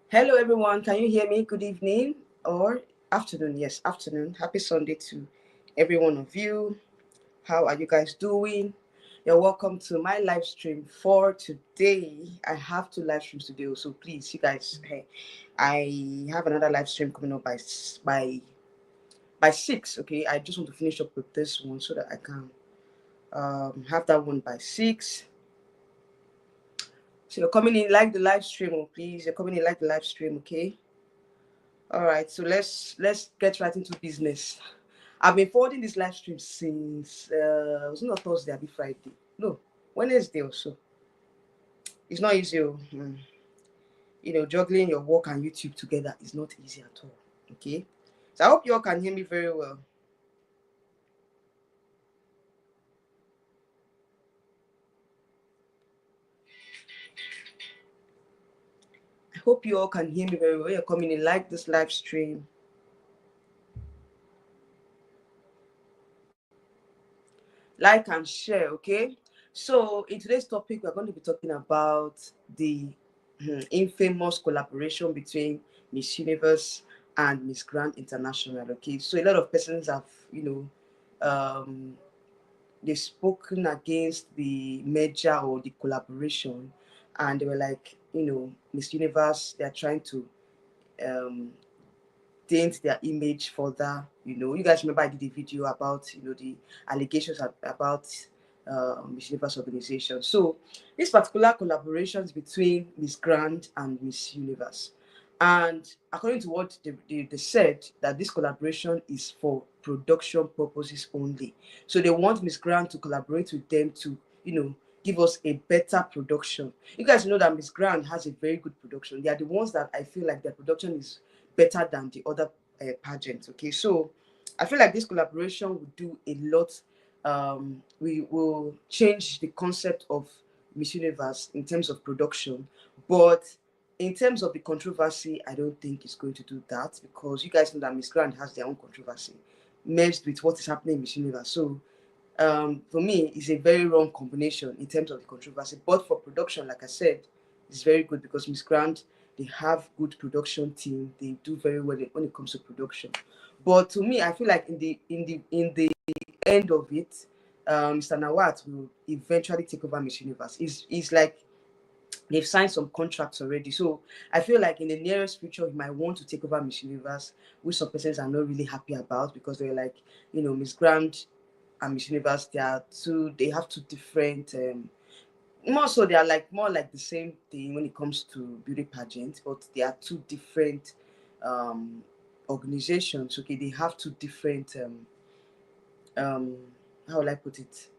Hello, everyone. Can you hear me? Good evening or afternoon? Yes, afternoon. Happy Sunday to every one of you. How are you guys doing? You're welcome to my live stream for today. I have two live streams today, so please, you guys, hey, I have another live stream coming up by 6. Okay, I just want to finish up with this one so that I can have that one by 6. So you're coming in like the live stream, oh please. You're coming in like the live stream, okay? All right, so let's get right into business. I've been forwarding this live stream since was it not Thursday, I'll be Friday. No, Wednesday or so. It's not easy. Juggling your work and YouTube together is not easy at all. Okay. So I hope you all can hear me very well. I hope you all can hear me very well. You're coming in like this live stream. Like and share, okay? So in today's topic, we're going to be talking about the infamous collaboration between Miss Universe and Miss Grand International. Okay, so a lot of persons have, they've spoken against the merger or the collaboration, and they were like, Miss Universe, they're trying to um, taint their image further. You guys remember I did a video about the allegations about Miss Universe organization. So this particular collaborations between Miss Grand and Miss Universe, and according to what they said, that this collaboration is for production purposes only. So they want Miss Grand to collaborate with them to give us a better production. You guys know that Miss Grand has a very good production. They are the ones that I feel like their production is better than the other pageants. Okay, so I feel like this collaboration will do a lot. We will change the concept of Miss Universe in terms of production, but in terms of the controversy, I don't think it's going to do that, because you guys know that Miss Grand has their own controversy merged with what is happening in Miss Universe. So for me, it's a very wrong combination in terms of the controversy. But for production, like I said, it's very good, because Miss Grant, they have good production team. They do very well when it comes to production. But to me, I feel like in the end of it, Mr. Nawat will eventually take over Miss Universe. It's like they've signed some contracts already. So I feel like in the nearest future, he might want to take over Miss Universe, which some persons are not really happy about, because they're like, Miss Grant and Miss Universe, they have two different more so they are like more like the same thing when it comes to beauty pageants, but they are two different um organizations. Okay, they have two different um how will I put it,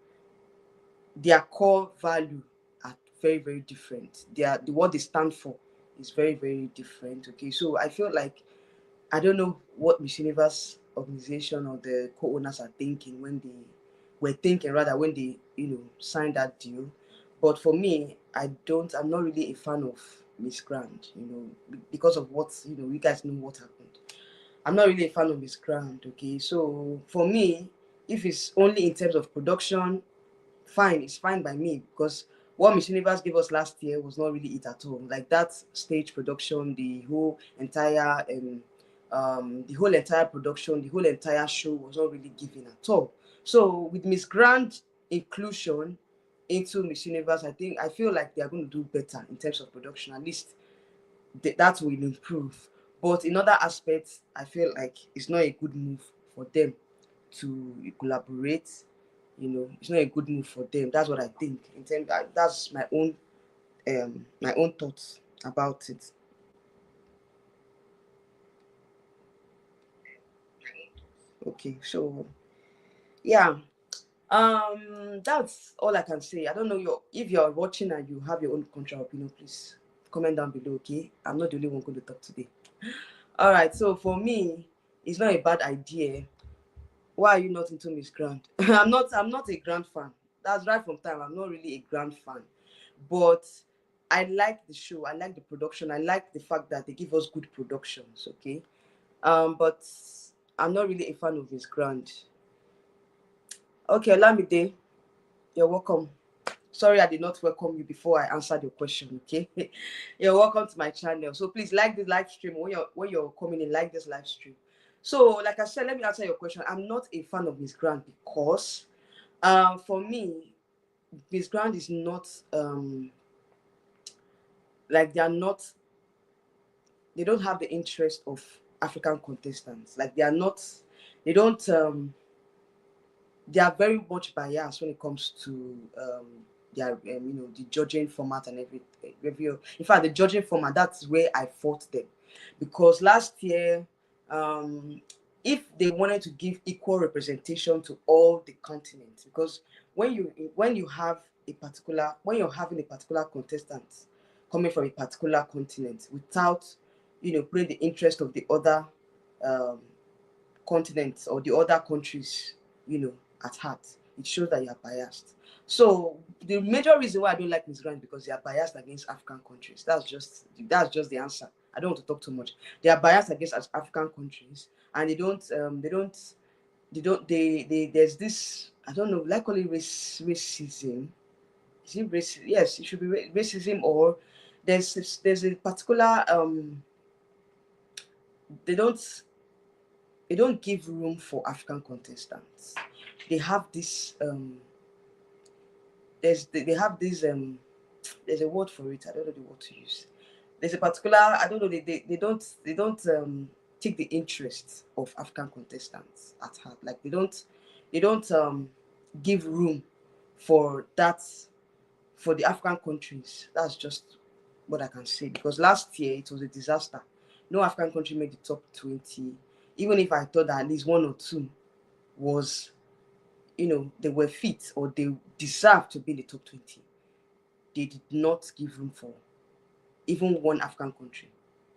their core value are very, very different. The what they stand for is very, very different. Okay, so I feel like I don't know what Miss Universe organization or the co-owners are thinking when they were thinking rather when they signed that deal. But for me, I'm not really a fan of Miss Grand, because of what you guys know what happened. I'm not really a fan of Miss Grand. Okay, so for me, if it's only in terms of production, fine, it's fine by me, because what Miss Universe gave us last year was not really it at all. Like that stage production, the whole entire production, the whole entire show was not really given at all. So with Miss Grand inclusion into Miss Universe, I feel like they are going to do better in terms of production. At least that will improve. But in other aspects, I feel like it's not a good move for them to collaborate. It's not a good move for them. That's what I think. That's my own thoughts about it. Okay, so yeah, that's all I can say. I don't know if you're watching and you have your own contra opinion, please comment down below. Okay, I'm not the only one going to talk today. All right, so for me, it's not a bad idea. Why are you not into Miss Grand? I'm not a Grand fan. That's right from time. I'm not really a Grand fan. But I like the show. I like the production. I like the fact that they give us good productions, okay? But I'm not really a fan of Miss Grand. Okay, Olamide, you're welcome. Sorry, I did not welcome you before I answered your question. Okay, you're welcome to my channel. So please like this live stream when you're coming in. Like this live stream. So, like I said, let me answer your question. I'm not a fan of Miss Grant because, for me, Miss Grant is not like they are not. They don't have the interest of African contestants. Like they are not. They don't. They are very much biased when it comes to their the judging format and every. In fact, the judging format, that's where I fought them, because last year, if they wanted to give equal representation to all the continents, because when you have a particular when you're having a particular contestant coming from a particular continent without putting the interest of the other um, continents or the other countries, at heart, it shows that you are biased. So the major reason why I don't like Miss Grant, because they are biased against African countries. That's just the answer. I don't want to talk too much. They are biased against African countries, and there's this, I don't know, like call it racism. Is it racism? Yes, it should be racism, or there's a particular they don't they don't give room for African contestants. They have this they have this there's a word for it. I don't know the word to use. There's a particular, I don't know, they don't take the interest of African contestants at heart. Like they don't give room for that, for the African countries. That's just what I can say, because last year it was a disaster. No African country made the top 20. Even if I thought that at least one or two was, they were fit or they deserved to be in the top 20, they did not give room for even one African country.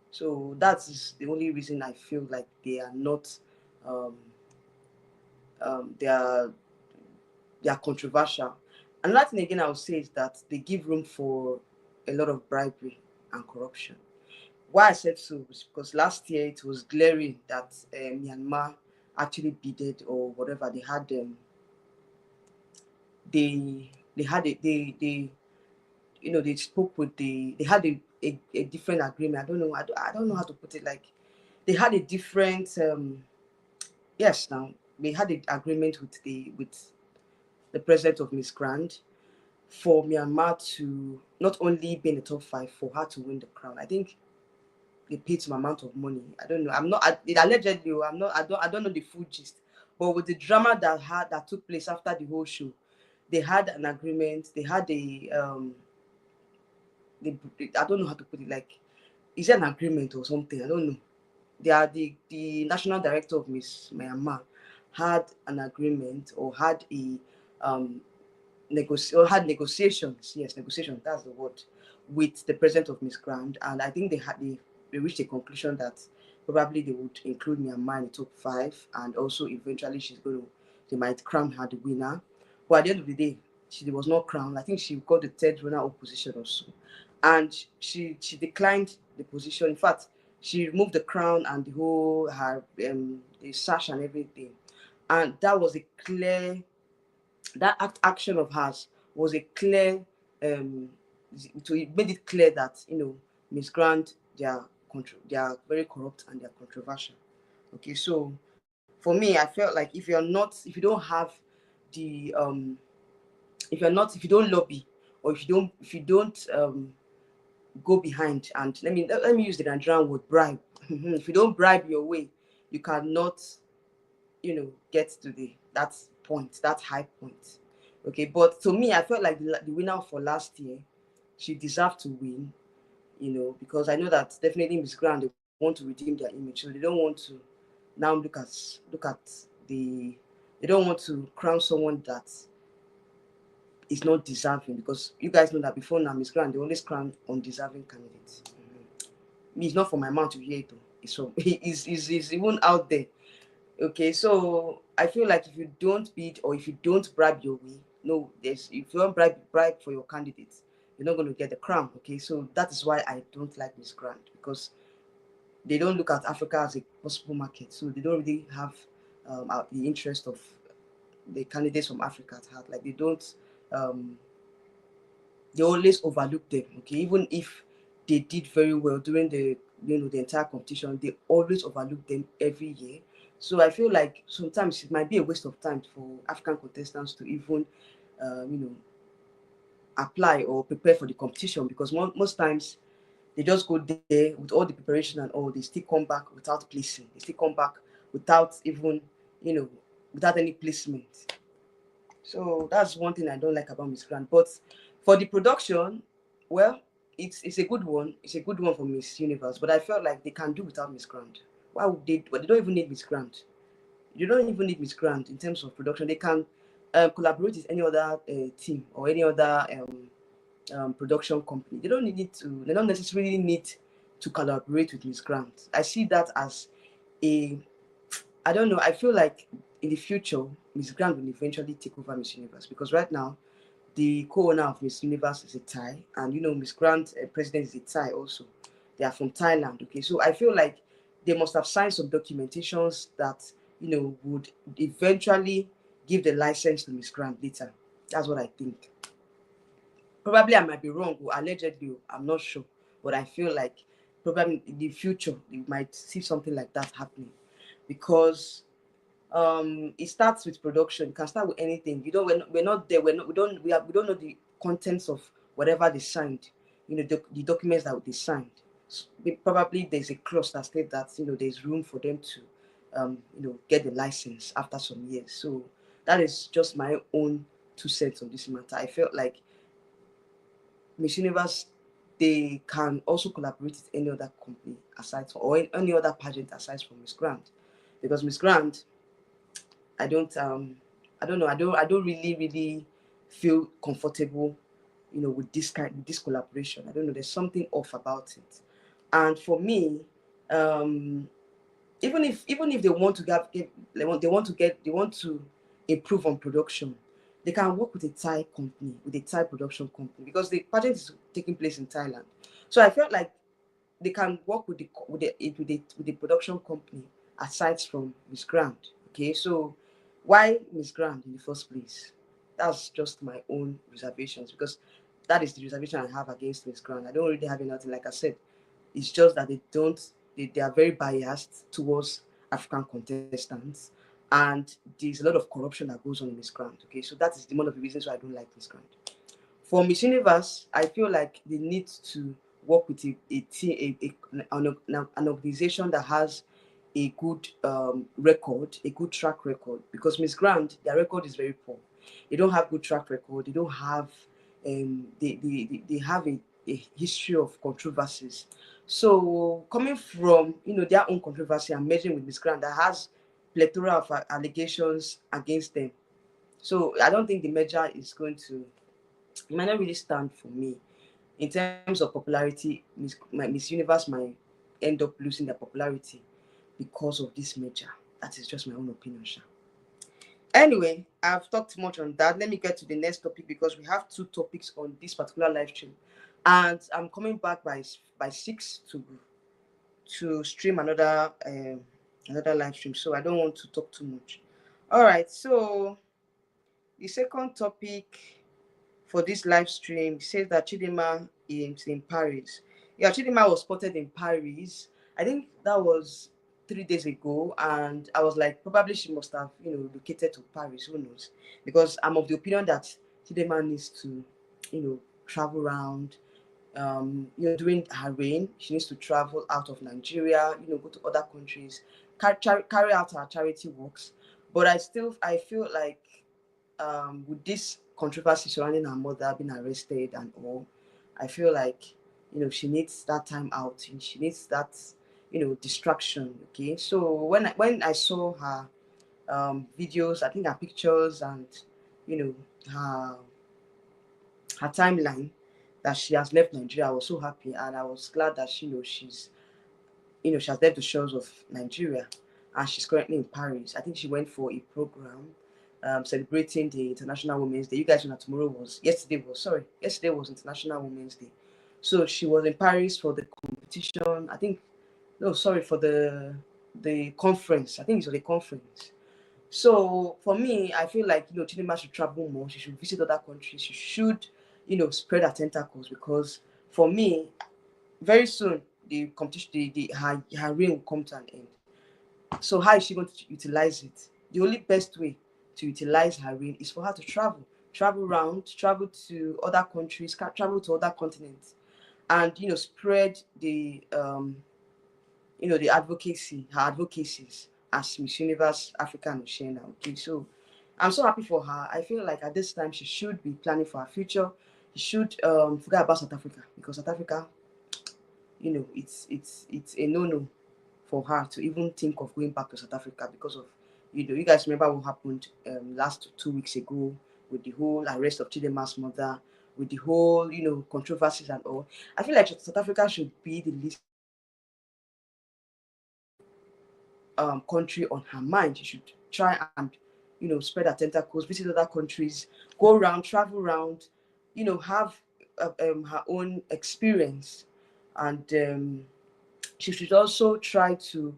So that's the only reason I feel like they are not, um, um, they are they are controversial. Another thing again I would say is that they give room for a lot of bribery and corruption. Why I said so was because last year it was glaring that Myanmar actually bidded or whatever. They had a, they spoke with they had a different agreement. I don't know. I don't know how to put it. Like they had a different yes. Now they had an agreement with the president of Miss Grand for Myanmar to not only be in the top five, for her to win the crown. I think they paid some amount of money. I don't know. I'm not it allegedly. I'm not. I don't know the full gist. But with the drama that took place after the whole show, they had an agreement. They had I don't know how to put it. Like, is it an agreement or something? I don't know. The national director of Miss Myanmar had an agreement or had a um had negotiations. Yes, negotiations. That's the word, with the president of Miss Grand, and I think they reached a conclusion that probably they would include Myanmar in the top five, and also eventually they might crown her the winner. But at the end of the day, she was not crowned. I think she got the third runner up position or so, and she declined the position. In fact, she removed the crown and the whole her the sash and everything, and that was a clear action of hers was a clear it made it clear that Miss Grant, they are very corrupt and they are controversial. Okay, so for me, I felt like if you don't have the if you don't lobby, or if you don't go behind, and let me use the Nigerian word bribe. If you don't bribe your way, you cannot get to that point, that high point. Okay, but to me, I felt like the winner for last year, she deserved to win, because I know that definitely Miss Grand, they want to redeem their image, so they don't want to now look at the they don't want to crown someone that is not deserving, because you guys know that before now, Miss Grand, they always crown undeserving candidates. It's not for my mouth to hear it though. It's so it's even out there. Okay, so I feel like if you don't bid or if you don't bribe your way, no, if you don't bribe for your candidates, you're not going to get the crown. Okay, so that is why I don't like Miss Grant, because they don't look at Africa as a possible market, so they don't really have the interest of the candidates from Africa at heart. Like they don't, um, they always overlook them. Okay, even if they did very well during the the entire competition, they always overlook them every year. So I feel like sometimes it might be a waste of time for African contestants to even you know apply or prepare for the competition, because most times they just go there with all the preparation and all, they still come back without placing, they still come back without even you know without any placement. So that's one thing I don't like about Miss Grand. But for the production, well, it's a good one. It's a good one for Miss Universe. But I felt like they can do without Miss Grand. Why would they? But they don't even need Miss Grand. You don't even need Miss Grand in terms of production. They can collaborate with any other team or any other production company. They don't need to. They don't necessarily need to collaborate with Miss Grant. I see that as a. I don't know. I feel like in the future, Miss Grant will eventually take over Miss Universe, because right now the co-owner of Miss Universe is a Thai, and Miss Grant president is a Thai also. They are from Thailand. Okay, so I feel like they must have signed some documentations that would eventually give the license to Miss Grant later. That's what I think. Probably I might be wrong, or allegedly, I'm not sure, but I feel like probably in the future you might see something like that happening, because it starts with production. It can start with anything. We're not there. We don't know the contents of whatever they signed. The documents that they signed. So probably there's a clause that states that there's room for them to get the license after some years. So that is just my own 2 cents on this matter. I felt like Miss Universe, they can also collaborate with any other company aside from, or any other pageant aside from Miss Grant, because Miss Grant, I don't I don't know, I don't really feel comfortable, with this collaboration. I don't know, there's something off about it. And for me, um even if they want to they want to improve on production, they can work with a Thai company, with a Thai production company, because the pageant is taking place in Thailand. So I felt like they can work with the production company aside from Miss Grand. Okay, so why Miss Grand in the first place? That's just my own reservations, because that is the reservation I have against Miss Grand. I don't really have anything, like I said. It's just that they are very biased towards African contestants, and there's a lot of corruption that goes on in Miss Grand. Okay, so that is one of the reasons why I don't like Miss Grand. For Miss Universe, I feel like they need to work with a team, an organization that has a good record, a good track record. Because Miss Grand, their record is very poor. They don't have good track record. They don't have they have a history of controversies. So coming from their own controversy and merging with Miss Grand that has plethora of allegations against them. So I don't think the merger is going to, it might not really stand for me. In terms of popularity, Miss Universe might end up losing their popularity because of this merger. That is just my own opinion, Sha. Anyway, I've talked much on that. Let me get to the next topic, because we have 2 topics on this particular live stream, and I'm coming back by 6 to stream another live stream. So I don't want to talk too much. All right. So the second topic for this live stream says that Chidinma is in Paris. Yeah, Chidinma was spotted in Paris. I think that was 3 days ago, and I was like, probably she must have, relocated to Paris. Who knows? Because I'm of the opinion that Chidinma needs to, travel around. During her reign, she needs to travel out of Nigeria. Go to other countries, carry out her charity works. But I feel like with this controversy surrounding her mother being arrested and all, I feel like she needs that time out. She needs that distraction. Okay, so when I saw her videos, I think her pictures and her timeline that she has left Nigeria, I was so happy, and I was glad that she has left the shores of Nigeria, and she's currently in Paris. I think she went for a program celebrating the International Women's Day. You guys know that yesterday was International Women's Day. So she was in Paris for the competition. I think, no, sorry, for the conference. I think it was a conference. So for me, I feel like Chidinma should travel more. She should visit other countries. She should spread her tentacles, because for me, very soon the competition, her reign will come to an end. So how is she going to utilize it? The only best way to utilize her reign is for her to travel around, travel to other countries, travel to other continents, and spread the advocacy, her advocacies as Miss Universe Africa and Oceania. Okay, so I'm so happy for her. I feel like at this time she should be planning for her future. She should forget about South Africa, because South Africa, it's a no-no for her to even think of going back to South Africa, because of, you guys remember what happened last 2 weeks ago, with the whole arrest of Chidinma's mother, with the whole controversies and all. I feel like South Africa should be the least country on her mind. She should try and spread her tentacles, visit other countries, go around, travel around, have her own experience, and she should also try to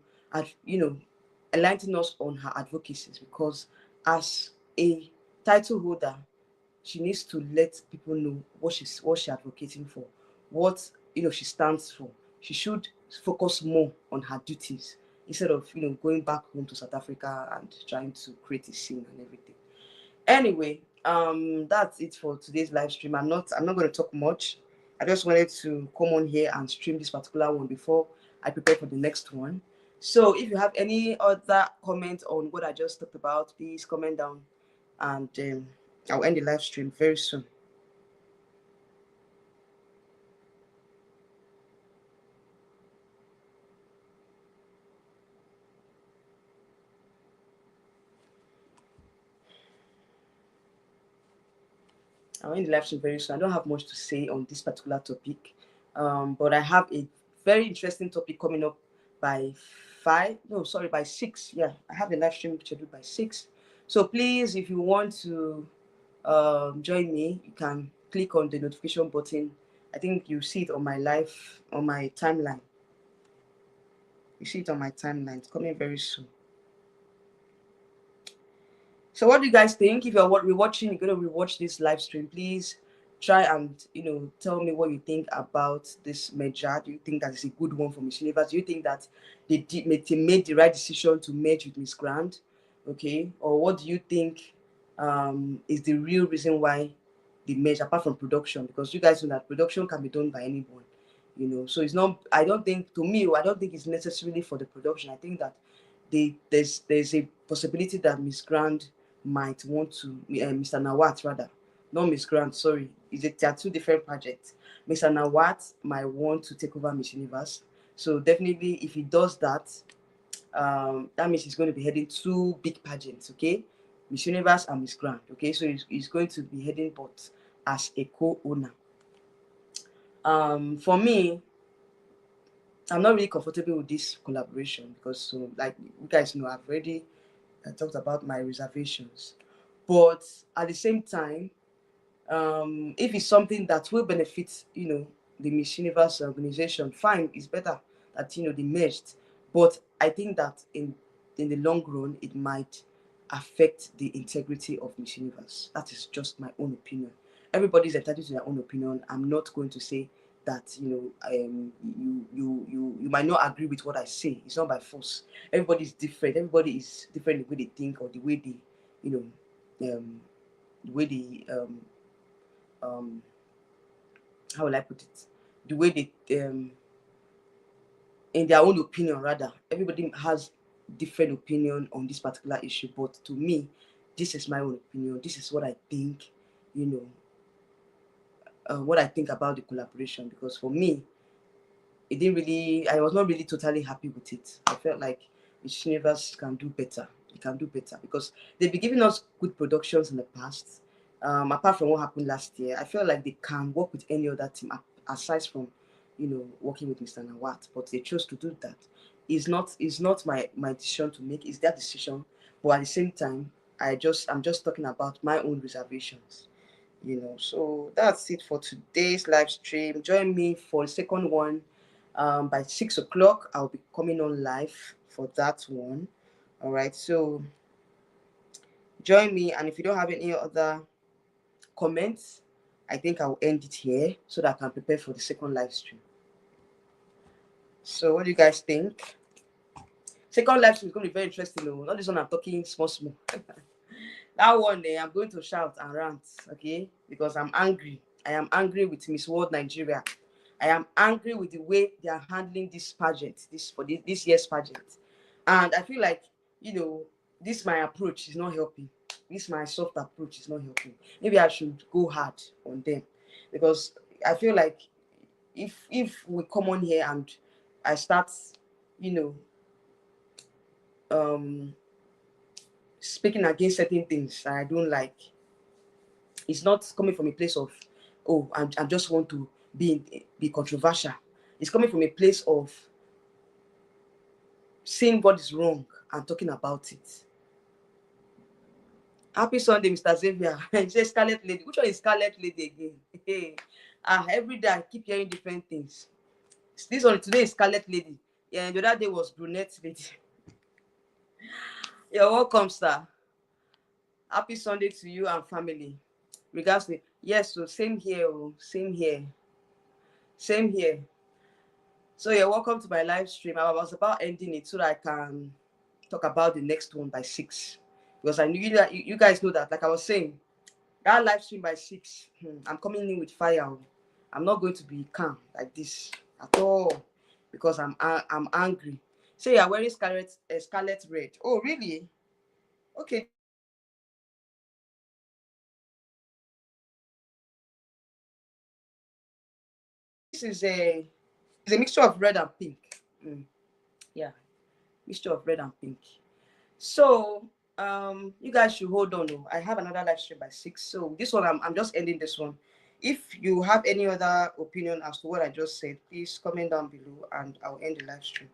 enlighten us on her advocacies, because as a title holder, she needs to let people know what she's advocating for, what she stands for. She should focus more on her duties, instead of going back home to South Africa and trying to create a scene and everything. Anyway, that's it for today's live stream. I'm not going to talk much. I just wanted to come on here and stream this particular one before I prepare for the next one. So if you have any other comment on what I just talked about, please comment down, and I'll end the live stream very soon. I'll end the live stream very soon. I don't have much to say on this particular topic, but I have a very interesting topic coming up by 5. No, sorry, by 6. Yeah, I have the live stream scheduled by 6. So please, if you want to join me, you can click on the notification button. I think you see it on my on my timeline. You see it on my timeline. It's coming very soon. So what do you guys think? If you're rewatching, you're gonna rewatch this live stream, please try and tell me what you think about this merger. Do you think that it's a good one for Miss Universe? Do you think that they made the right decision to merge with Miss Grand? Okay, or what do you think is the real reason why they merge, apart from production? Because you guys know that production can be done by anyone, so it's not, I don't think, to me, I don't think it's necessarily for the production. I think that there's a possibility that Miss Grand might want to, Mr. Nawat rather, not Miss Grant, sorry. There are two different projects. Mr. Nawat might want to take over Miss Universe. So definitely, if he does that, that means he's going to be heading 2 big pageants, okay? Miss Universe and Miss Grant, okay? So he's going to be heading both as a co-owner. For me, I'm not really comfortable with this collaboration, because, so like you guys know, I've already talked about my reservations. But at the same time, if it's something that will benefit, the Miss Universe organization, fine, it's better that they merged. But I think that in the long run, it might affect the integrity of Miss Universe. That is just my own opinion. Everybody's entitled to their own opinion. I'm not going to say that you might not agree with what I say. It's not by force. Everybody's different. Everybody is different in the way they think, or the way they, the way they how will I put it? The way they in their own opinion, rather. Everybody has different opinion on this particular issue, but to me, this is my own opinion. This is what I think, what I think about the collaboration. Because for me, it didn't really, I was not really totally happy with it. I felt like Miss Universe can do better. It can do better, because they've been giving us good productions in the past. Apart from what happened last year, I feel like they can work with any other team aside from, working with Mr. Nawat. But they chose to do that. It's not my decision to make. It's their decision. But at the same time, I'm just talking about my own reservations. So that's it for today's live stream. Join me for the second one. By 6 o'clock, I'll be coming on live for that one. All right, so join me, and if you don't have any other comments, I think I'll end it here so that I can prepare for the second live stream. So what do you guys think? Second live stream is going to be very interesting. Though. Not this one I'm talking small, small. That one day I'm going to shout and rant, okay? Because I'm angry. I am angry with Miss World Nigeria. I am angry with the way they are handling this pageant, this year's pageant. And I feel like, this my approach is not helping. This my soft approach is not helping. Maybe I should go hard on them. Because I feel like if we come on here and I start, you know, speaking against certain things I don't like, it's not coming from a place of, oh, I just want to be controversial. It's coming from a place of seeing what is wrong and talking about it. Happy Sunday, Mr. Xavier. He says Scarlet Lady. Which one is Scarlet Lady again? Hey, every day I keep hearing different things. This one today is Scarlet Lady. Yeah, and the other day was Brunette Lady. You're welcome, sir. Happy Sunday to you and family. Regards to, yes, so same here, same here. Same here. So you're welcome to my live stream. I was about ending it so that I can talk about the next one by 6. Because I knew that you guys know that, like I was saying, that live stream by 6, I'm coming in with fire. I'm not going to be calm like this at all because I'm angry. So you're wearing scarlet red. Oh, really? Okay. This is it's a mixture of red and pink. Yeah, mixture of red and pink. So you guys should hold on. I have another live stream by 6. So this one I'm just ending this one. If you have any other opinion as to what I just said, please comment down below and I'll end the live stream.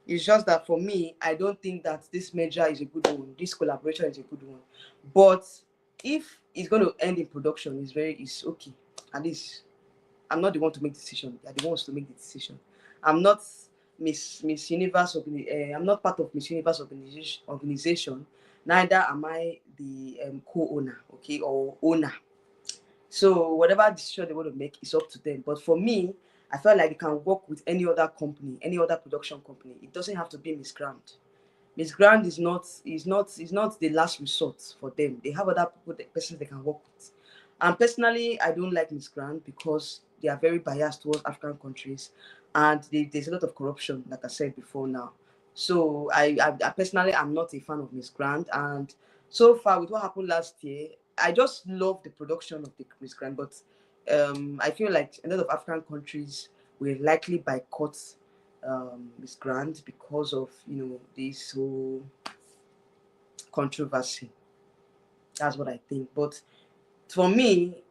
It's just that for me, I don't think that this merger is a good one. This collaboration is a good one. But if it's going to end in production, it's okay. At least I'm not the one to make the decision. They're the ones to make the decision. I'm not Miss Universe. I'm not part of Miss Universe organization. Neither am I the co-owner, okay, or owner. So whatever decision they want to make is up to them. But for me, I felt like you can work with any other company, any other production company. It doesn't have to be Miss Grant. Miss Grant is not the last resort for them. They have other persons they can work with. And personally, I don't like Miss Grant because they are very biased towards African countries, and there's a lot of corruption, like I said before now. So I personally am not a fan of Miss Grant, and so far with what happened last year, I just love the production of the Miss Grant, but I feel like a lot of African countries will likely boycott Miss Grant because of this whole controversy. That's what I think. But for me,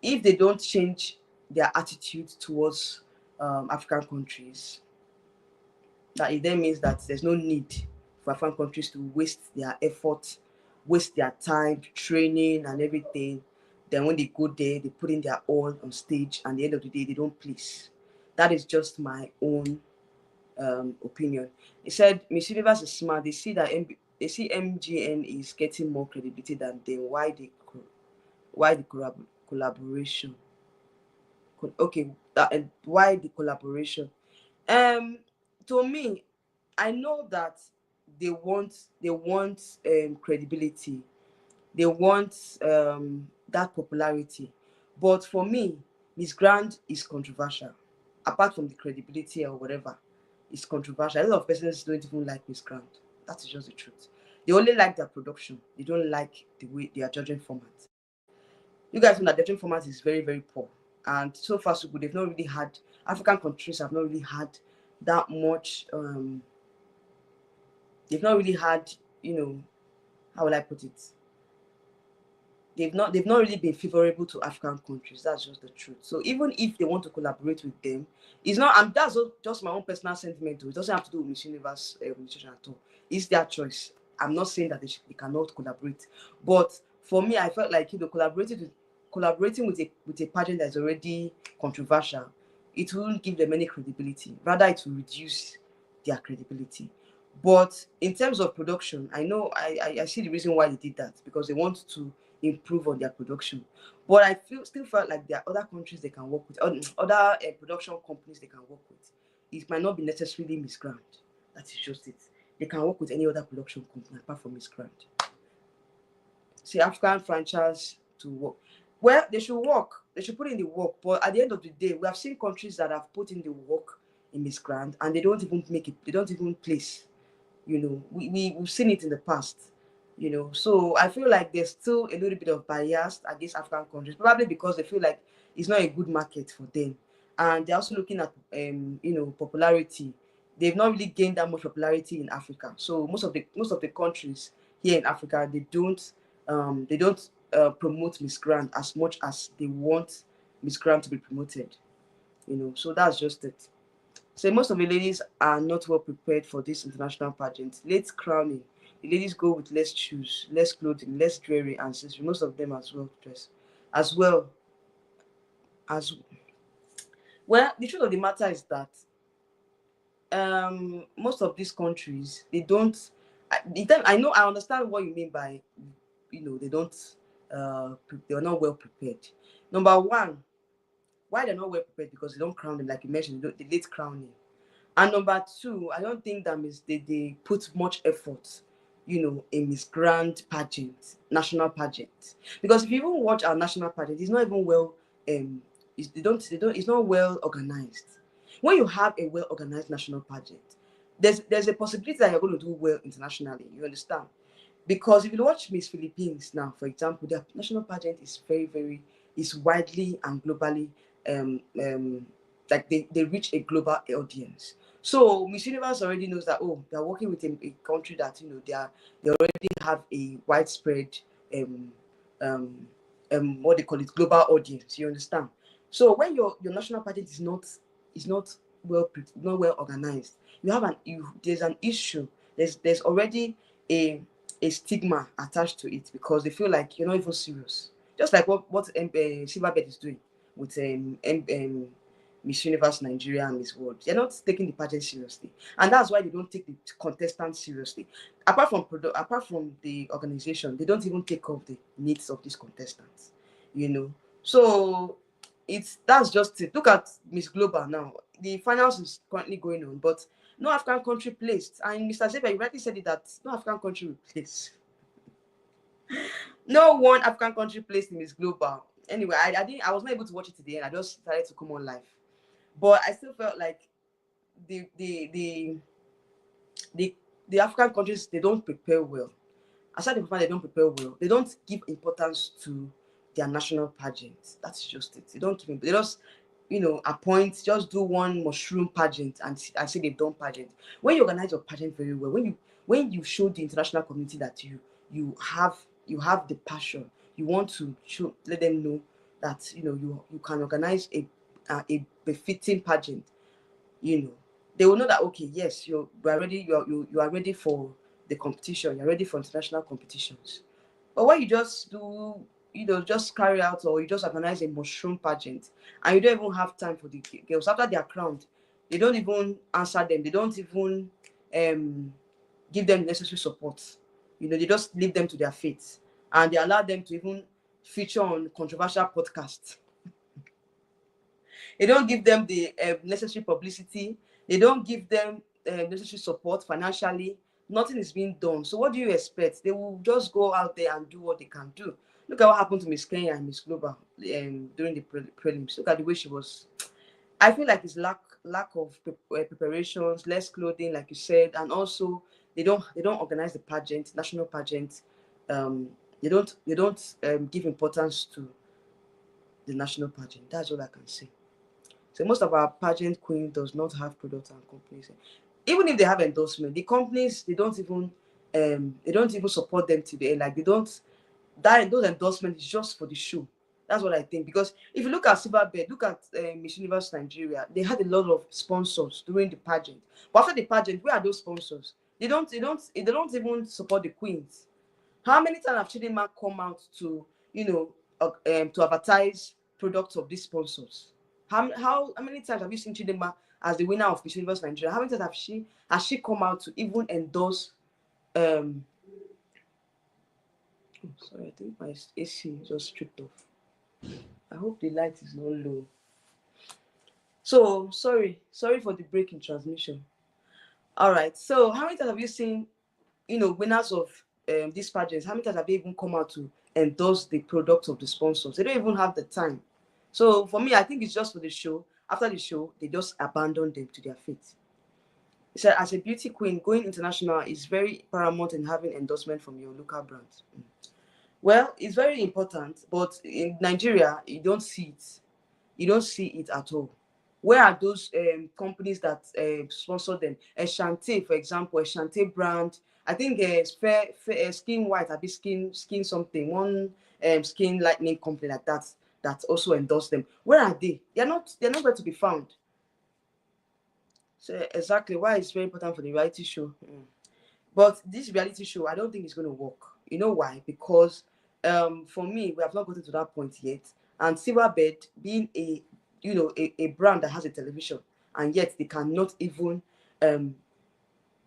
if they don't change their attitude towards African countries, that it then means that there's no need for African countries to waste their effort, waste their time, training and everything. Then when they go there, they put in their all on stage, and at the end of the day, they don't please. That is just my own opinion. He said Miss Universe is smart. They see that they see MGN is getting more credibility than them. Why the collaboration? Okay, why the collaboration? To me, I know that they want credibility. They want that popularity. But for me, Miss Grant is controversial. Apart from the credibility or whatever, it's controversial. A lot of persons don't even like Miss Grant. That is just the truth. They only like their production. They don't like the way they are judging format. You guys know that judging format is very, very poor. And so far, so good. African countries have not really had that much, they've not really had, how will I put it? They've not really been favorable to African countries. That's just the truth. So even if they want to collaborate with them, it's not. And that's just my own personal sentiment. It doesn't have to do with Miss Universe administration at all. It's their choice. I'm not saying that they cannot collaborate, but for me, I felt like collaborating with a pageant that's already controversial, it won't give them any credibility. Rather, it will reduce their credibility. But in terms of production, I know I see the reason why they did that, because they want to improve on their production. But I still felt like there are other countries they can work with, other production companies they can work with. It might not be necessarily Miss Grand. That is just it. They can work with any other production company apart from Miss Grand. See, African franchise to work. Well, they should work. They should put in the work. But at the end of the day, we have seen countries that have put in the work in Miss Grand and they don't even make it. They don't even place. We've seen it in the past. So I feel like there's still a little bit of bias against African countries, probably because they feel like it's not a good market for them, and they're also looking at popularity. They've not really gained that much popularity in Africa. So most of the countries here in Africa, they don't promote Miss Grand as much as they want Miss Grand to be promoted. So that's just it. So most of the ladies are not well prepared for this international pageant. Late crowning, the ladies go with less shoes, less clothing, less jewelry, and accessories. Most of them as well dress, as well as well. The truth of the matter is that most of these countries they don't. I know I understand what you mean by they don't they're not well prepared. Number one, why they're not well prepared because they don't crown them like you mentioned. They late crowning. And number two, I don't think that means they put much effort, in Miss Grand pageant, national pageant. Because if you even watch our national pageant, it's not even well, it's not well organized. When you have a well organized national pageant, there's a possibility that you're going to do well internationally. You understand? Because if you watch Miss Philippines now, for example, their national pageant is is widely and globally like they reach a global audience. So Miss Universe already knows that they're working with a country that they already have a widespread what they call it global audience. You understand? So when your national pageant is not not well organized, there's an issue. There's already a stigma attached to it because they feel like you're not even serious. Just like what Silverbird is doing with Miss Universe Nigeria and Miss World. They're not taking the pageant seriously, and that's why they don't take the contestants seriously. Apart from the organization, they don't even take off the needs of these contestants. So that's just it. Look at Miss Global now. The finals is currently going on, but no African country placed. And Mr. Zebra, you rightly said it that no African country will place. No one African country placed in Miss Global. Anyway, I was not able to watch it today, and I just decided to come on live. But I still felt like the the the the, the African countries, they don't prepare well. Aside the fact they don't prepare well, they don't give importance to their national pageants. That's just it. They don't give. They just appoint, just do one mushroom pageant and I say they've done pageant. When you organize your pageant very well, when you show the international community that you have the passion, you want to let them know that you can organize a befitting pageant. They will know that, okay, yes, you are ready. You are ready for the competition. You're ready for international competitions. But when you just do, just carry out, or you just organize a mushroom pageant and you don't even have time for the girls after they are crowned, they don't even answer them. They don't even give them necessary support. They just leave them to their fate, and they allow them to even feature on controversial podcasts. They don't give them the necessary publicity. They don't give them necessary support financially. Nothing is being done. So what do you expect? They will just go out there and do what they can do. Look at what happened to Miss Kenya and Miss Global during the prelims. Look at the way she was. I feel like it's lack of preparations, less clothing, like you said, and also they don't organize the pageant, national pageant. They don't give importance to the national pageant. That's all I can say. So most of our pageant queen does not have products and companies. Even if they have endorsement, the companies they don't even support them today. Like those endorsements is just for the show. That's what I think. Because if you look at Silverbird, look at Miss Universe Nigeria, they had a lot of sponsors during the pageant. But after the pageant, where are those sponsors? They don't even support the queens. How many times have Chidinma come out to advertise products of these sponsors? How many times have you seen Chidinma as the winner of Miss Universe Nigeria? How many times has she come out to even endorse Oh, sorry, I think my AC just stripped off. I hope the light is not low. So sorry for the break in transmission. All right. So how many times have you seen, winners of these pageants? How many times have they even come out to endorse the products of the sponsors? They don't even have the time. So for me, I think it's just for the show. After the show, they just abandon them to their fate. So as a beauty queen, going international is very paramount in having endorsement from your local brands. Well, it's very important, but in Nigeria, you don't see it. You don't see it at all. Where are those companies that sponsor them? Ashante, for example, Ashante brand. I think Skin White, I be skin something. One skin lightening company like that also endorse them. Where are they? They're not going to be found. So exactly why it's very important for the reality show. But this reality show, I don't think it's going to work. You know why? Because for me, we have not gotten to that point yet. And Silverbed being a brand that has a television, and yet um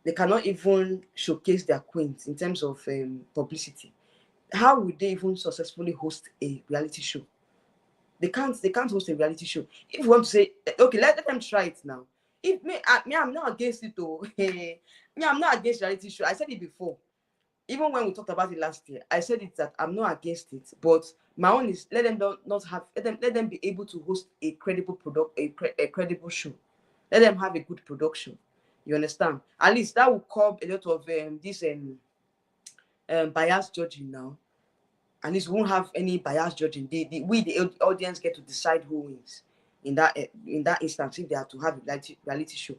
they cannot even showcase their queens in terms of publicity. How would they even successfully host a reality show? They can't host a reality show. If you want to say, okay, let them try it now. If I'm not against it though. Me, I'm not against reality show. I said it before. Even when we talked about it last year, I said it that I'm not against it, but my own is let them not have let them be able to host a credible a credible show. Let them have a good production. You understand? At least that will curb a lot of this bias judging now. At least we won't have any bias judging. The audience get to decide who wins in that instance if they are to have a reality show.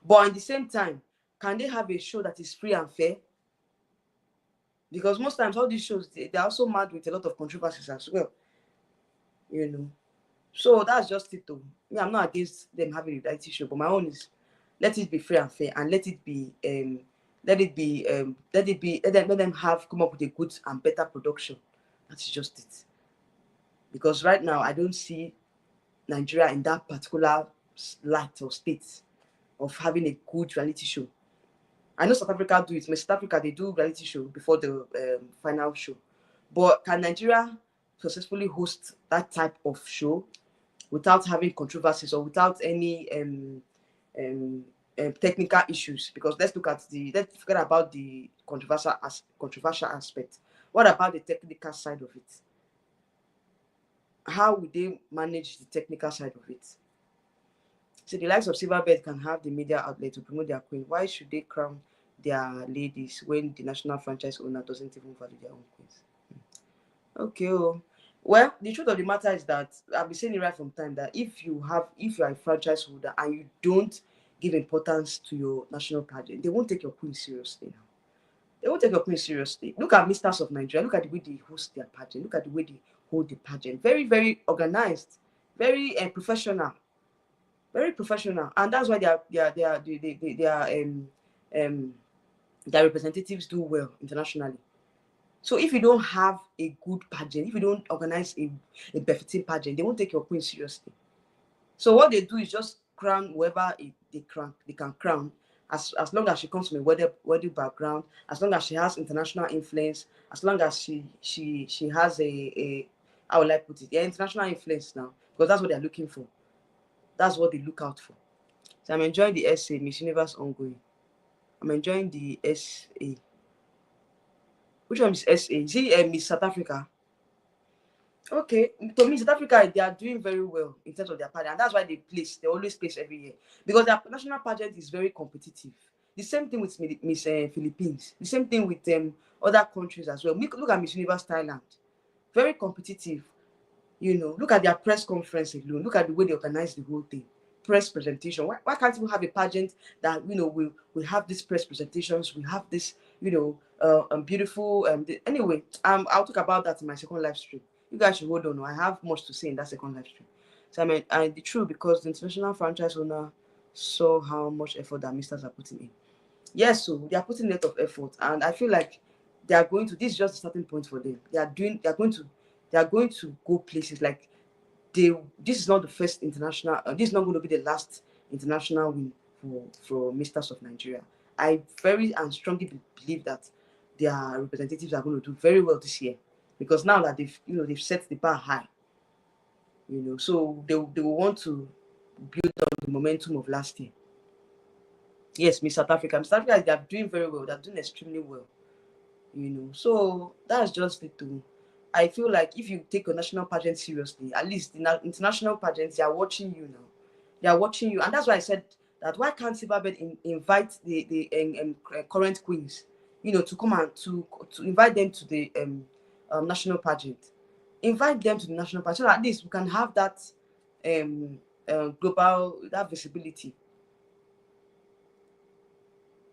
But at the same time, can they have a show that is free and fair? Because most times all these shows they're also mad with a lot of controversies as well, you know. So that's just it though. Me, I'm not against them having a reality show, but my own is let it be free and fair and let them have come up with a good and better production. That's just it. Because right now I don't see Nigeria in that particular light or state of having a good reality show. I know South Africa do it. In South Africa, they do reality show before the final show. But can Nigeria successfully host that type of show without having controversies or without any technical issues? Because let's forget about the controversial aspect. What about the technical side of it? How would they manage the technical side of it? So the likes of Silverbird can have the media outlet to promote their queen. Why should they crown their ladies when the national franchise owner doesn't even value their own queens? Okay. Oh. Well, the truth of the matter is that I've been saying it right from time that if you are a franchise holder and you don't give importance to your national pageant, they won't take your queen seriously now. They won't take your queen seriously. Look at Misters of Nigeria. Look at the way they host their pageant. Look at the way they hold the pageant. Very, very organized. Very professional. Very professional, and that's why um, their representatives do well internationally. So if you don't have a good pageant, if you don't organize a befitting pageant, they won't take your queen seriously. So what they do is just crown whoever they can crown, as long as she comes from a wealthy background, as long as she has international influence, as long as she has a how will I put it? Yeah, international influence now, because that's what they're looking for. That's what they look out for. So I'm enjoying the SA, Miss Universe ongoing. I'm enjoying the SA. Which one is SA? Is it Miss South Africa? Okay, to me, South Africa, they are doing very well in terms of their pageant. And that's why they always place every year. Because their national pageant is very competitive. The same thing with Miss Philippines. The same thing with other countries as well. Look at Miss Universe Thailand. Very competitive. Look at their press conference alone. Look at the way they organize the whole thing. Press presentation. Why can't we have a pageant that we have these press presentations, we have this beautiful anyway. I'll talk about that in my second live stream. You guys should hold on. I have much to say in that second live stream. So the truth, because the international franchise owner saw how much effort that misters are putting in. Yes, so they are putting a lot of effort, and I feel like they are going to. This is just a starting point for them. They are going to go places like they. This is not the first international. This is not going to be the last international win for Misters of Nigeria. I very and strongly believe that their representatives are going to do very well this year, because now that they've set the bar high, so they will want to build on the momentum of last year. Yes, Miss South Africa. South Africa, they are doing very well. They are doing extremely well. So that's just it. I feel like if you take a national pageant seriously, at least the international pageants, they are watching you now. They are watching you, and that's why I said that why can't Silverbird invite the current queens, to come and to invite them to the national pageant, invite them to the national pageant, so at least we can have that global visibility.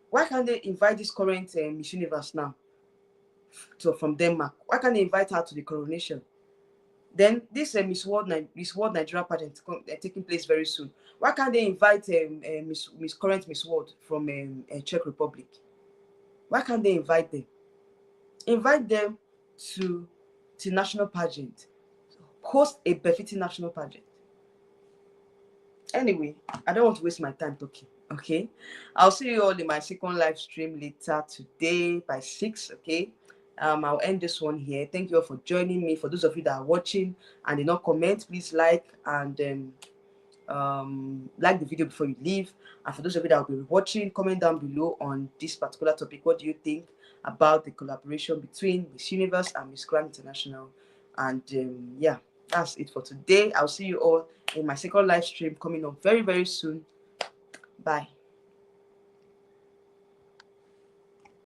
Why can't they invite this current Miss Universe now from Denmark? Why can't they invite her to the coronation? Then this Miss World Nigeria pageant taking place very soon. Why can't they invite current Miss World from Czech Republic? Why can't they invite them? Invite them to national pageant. Host a befitting national pageant. Anyway, I don't want to waste my time talking. Okay, I'll see you all in my second live stream later today by 6. Okay, I'll end this one here. Thank you all for joining me. For those of you that are watching and did not comment, please like and like the video before you leave. And for those of you that will be watching, comment down below on this particular topic. What do you think about the collaboration between Miss Universe and Miss Grand International? And yeah, that's it for today. I'll see you all in my second live stream coming up very, very soon. Bye.